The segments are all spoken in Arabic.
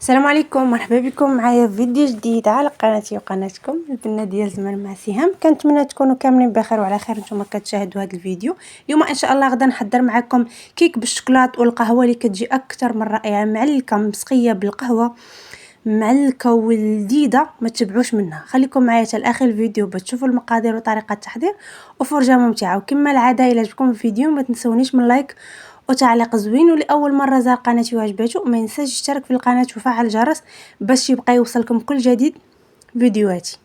السلام عليكم، مرحبا بكم معايا في فيديو جديد على قناتي وقناتكم البنه ديال زمان مع سهام. كنتمنى تكونوا كاملين بخير وعلى خير نتوما كتشاهدوا هذا الفيديو. اليوم ان شاء الله غدا نحضر معكم كيك بالشوكولات والقهوه اللي كتجي اكثر من رائعه، معلكه مسقيه بالقهوه، معلكه ولذيذه، ما تشبعوش منها. خليكم معايا حتى لاخر الفيديو باش تشوفوا المقادير وطريقه التحضير وفرجه ممتعه. وكما العاده الى عجبكم الفيديو ما تنسونيش من لايك وتعليق زوين، ولأول مرة زار قناتي وعجباتو ما ينساش يشترك في القناة وفعل الجرس باش يبقى يوصلكم كل جديد فيديوهاتي.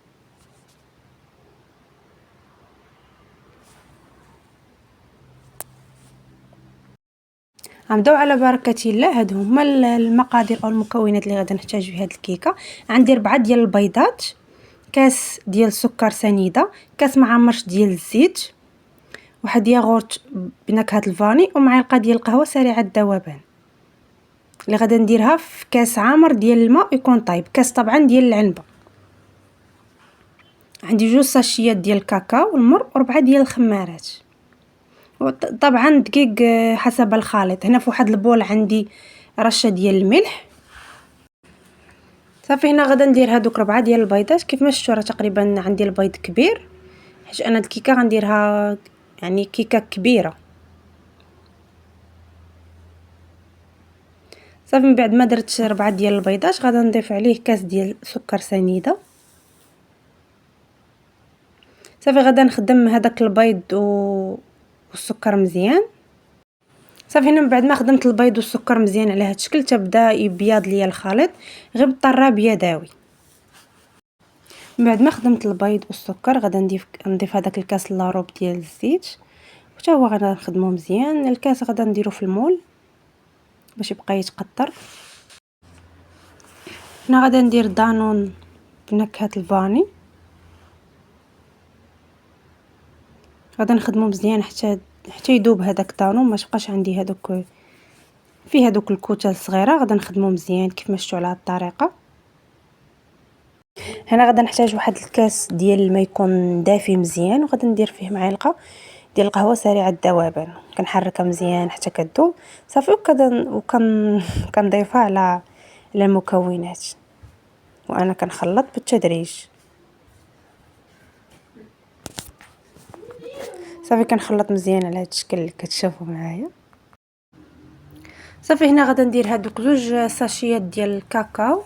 غنبداو على بركه الله. هادو هما المقادير او المكونات اللي غادي نحتاج في هاد الكيكه. عندي 4 ديال البيضات، كاس ديال السكر سنيده، كاس معمرش ديال الزيت، واحد ياغورت بنكهه الفاني، ومعلقه ديال القهوه سريعه الذوبان اللي غادي نديرها في كاس عامر ديال الماء يكون طايب، كاس طبعا ديال العنبه. عندي 2 ساشيات ديال الكاكاو والمر و4 ديال الخمارات، وطبعا دقيق حسب الخليط. هنا في واحد البول عندي رشه ديال الملح. صافي هنا غادا ندير هادوك 4 ديال البيضات. كيف ما شفتوا راه تقريبا عندي البيض كبير، حيت انا الكيكه غنديرها يعني كيكه كبيره. صافي من بعد ما درت 4 ديال البيضات غادا نضيف عليه كاس ديال سكر سنيده. صافي غادا نخدم هذاك البيض والسكر مزيان. صافي هنا من بعد ما خدمت البيض والسكر مزيان على هذا الشكل تبدا يبيض ليا الخليط غير بالطراب يداوي. من بعد ما خدمت البيض والسكر غادا نضيف هذاك الكاس لاروب ديال الزيت، وحتى هو غادا نخدموه مزيان. الكاس غادا نديرو في المول باش يبقى يتقطر. هنا غادا ندير دانون بنكهه الفاني، غادا نخدمو مزيان حتى يذوب هذاك دانون، ما تبقاش عندي هذوك فيه هذوك الكتل الصغيره. غادا نخدمو مزيان كيف ما شفتوا على هذه الطريقه. هنا غادا نحتاج واحد الكاس ديال الماء يكون دافي مزيان، وغادا ندير فيه معلقه ديال القهوه سريعه الذوبان، كنحركها مزيان حتى كتذوب. صافي كنضيفها على المكونات وانا كنخلط بالتدريج. صافي كنخلط مزيان على هذا الشكل اللي كتشوفوا معايا. صافي هنا غادا ندير هادوك 2 ساشيات ديال الكاكاو.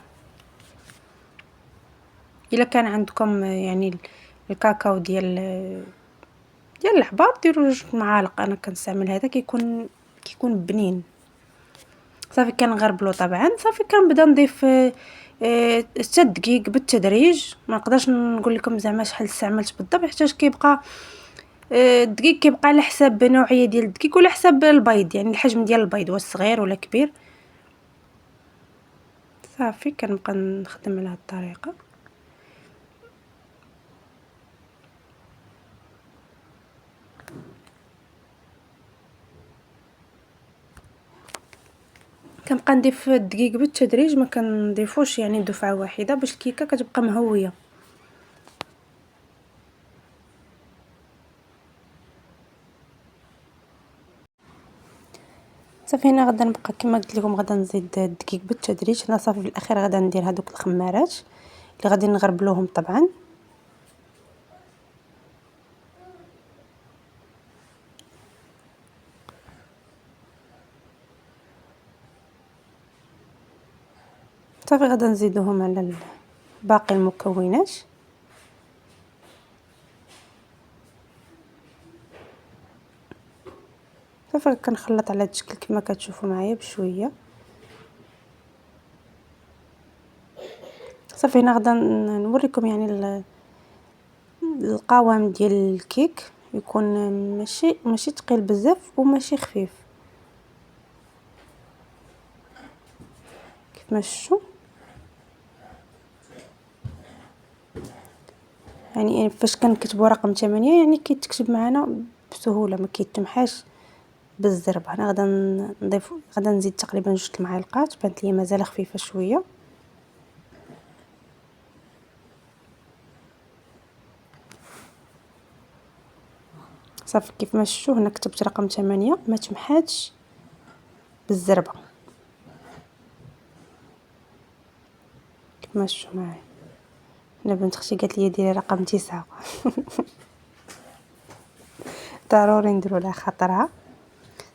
الا كان عندكم يعني الكاكاو ديال الحبار ديروا 2 معالق، انا كنستعمل هذا كيكون بنين. صافي كنغربلو طبعا. صافي كنبدا نضيف 6 دقائق بالتدريج. ما نقدرش نقول لكم زعما شحال استعملت بالضبط حيت كيبقى الدقيق كيبقى على حساب نوعيه ديال الدقيق ولا حساب البيض، يعني الحجم ديال البيض واش صغير ولا كبير. صافي كنبقى نخدم على هذه الطريقه. كنبقى نضيف الدقيق بالتدريج، ما كنضيفوش يعني دفعه واحده باش الكيكه كتبقى مهويه. صافي هنا غادا نبقى كما قلت لكم غادا نزيد الدقيق بالتدريج. هنا صافي في الاخير غادا ندير هذوك الخمارات اللي غادي نغربلوهم طبعا. صافي غادا نزيدوهم على باقي المكونات. صافي كنخلط على هذا الشكل كما كتشوفوا معايا بشويه. صافي هنا غادا نوريكم يعني القوام ديال الكيك يكون ماشي ثقيل بزاف وماشي خفيف كيف ما شفتوا. يعني فاش كنكتبوا رقم 8 يعني كيتكتب معنا بسهوله، ما كيتمحاش بالزربه. انا غادا نزيد تقريبا 2 المعالق، بانت لي مازال خفيفه شويه. صافي كيف ما شفتوا هنا كتبت رقم 8 ما تمحاتش بالزربه. مشوا معايا. انا بنت اختي قالت لي ديري رقم 9. ضروري نديرو لها خاطرها.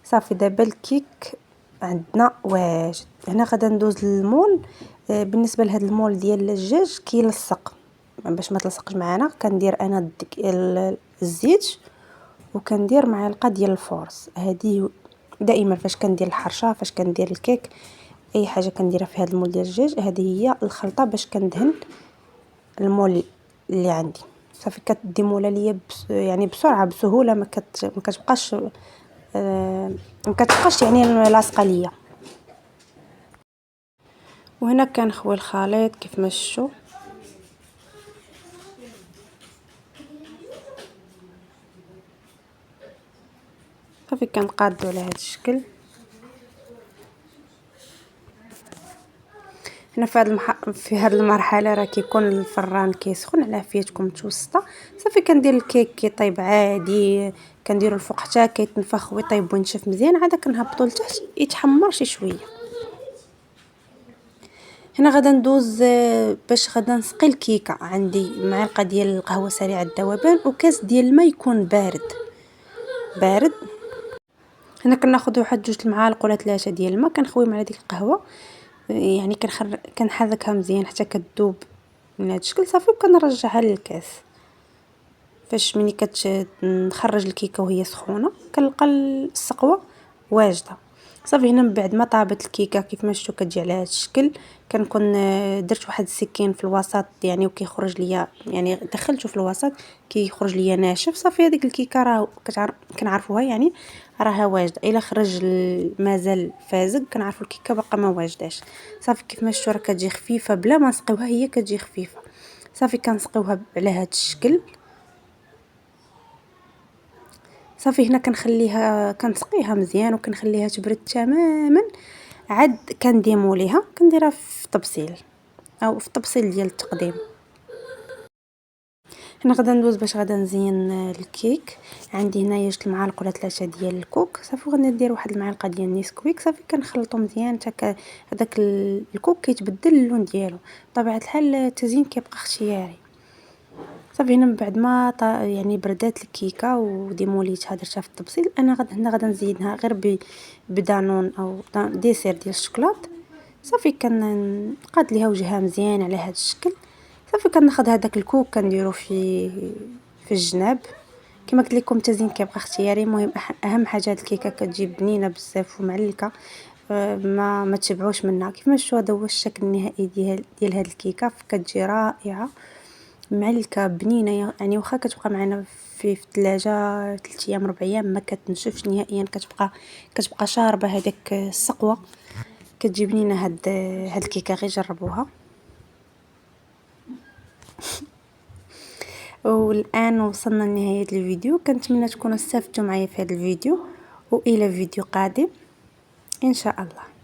صافي دابا الكيك عندنا واجد. هنا غادا ندوز للمول. بالنسبه لهاد المول ديال الدجاج كيلصق، باش ما تلصقش معنا كندير انا الزيت وكندير معلقه ديال الفورص. هذه دائما فاش كندير الحرشه، فاش كندير الكيك، اي حاجه كنديرها في هذا المول ديال الدجاج، هذه هي الخلطه باش كندهن المول اللي عندي. صافي كتدي موله ليا يعني بسرعه بسهوله، ما كتبقاش يعني لاصقه ليا. وهنا كنخوي الخليط كيف ما شفتوا. صافي كنقادو على هذا الشكل. هنا في هذه المرحله راه كيكون الفران كيسخن على عافيتكم متوسطه. صافي كندير الكيك كيطيب عادي، كنديرو الفوق حتى كيتنفخ ويطيب وينشف مزيان، عاد كنهبطو لتحت يتحمر شي شويه. هنا غادا ندوز باش غادا نسقي الكيكه. عندي معلقه ديال القهوه سريعه الذوبان وكاس ديال الماء يكون بارد. هنا كناخذ واحد 2 المعالق ولا 3 ديال الماء، كنخويهم على ديك القهوه، يعني كنحركها مزيان حتى كتذوب من هذا الشكل. صافي وكنرجعها للكاس. فاش ملي كنخرج الكيكه وهي سخونه كنلقى السقوه واجده. صافي هنا من بعد ما طابت الكيكه كيف ما شفتوا كتجي على هذا الشكل، كنكون درت واحد السكين في الوسط يعني وكيخرج ليا، يعني دخلته في الوسط كيخرج ليا ناشف. صافي هذيك الكيكه راه كنعرفوها يعني راها واجده. الا خرج مازال فازق كنعرفوا الكيكه باقا ما واجداش. صافي كيف ما شفتوا راه كتجي خفيفه بلا ما نسقيوها، هي كتجي خفيفه. صافي كنسقيوها على هذا الشكل. صافي هنا كنسقيها مزيان وكنخليها تبرد تماما. عاد كنديمو ليها كنديرها في طبسيل او في طبسيل ديال التقديم. هنا غادا ندوز باش غادا نزين الكيك. عندي هنايا 2 المعالق ولا 3 ديال الكوك. صافي غادي ندير واحد المعلقه ديال النيسكويك. صافي كنخلطو مزيان حتى هذاك الكوك كيتبدل اللون ديالو. بطبيعه الحال التزيين كيبقى اختياري. صافي هنا من بعد ما يعني بردات الكيكه وديموليتها درتها في الطبسيل، انا غادا نزينها غير بدانون او ديسير ديال الشوكولات. صافي كنقاد ليها وجهها مزيان على هذا الشكل. صافي كناخذ هذاك الكوك كنديرو في الجناب. كما قلت لكم التزيين كيبقى اختياري. المهم اهم حاجه هاد الكيكه كتجي بنينه بزاف ومعلكه، ما تشبعوش منها. كيف ما شفتوا هذا هو الشكل النهائي ديال هاد الكيكه. كتجي رائعه معلكه بنينه، يعني واخا كتبقى معنا في الثلاجه 3 ايام 4 ايام ما كتنشفش نهائيا، كتبقى شاربه هذيك السقوه. كتجي بنينه هاد الكيكه، غير جربوها. والان وصلنا لنهايه الفيديو. كنتمنى تكونوا استفدتوا معايا في هذا الفيديو، والى فيديو قادم ان شاء الله.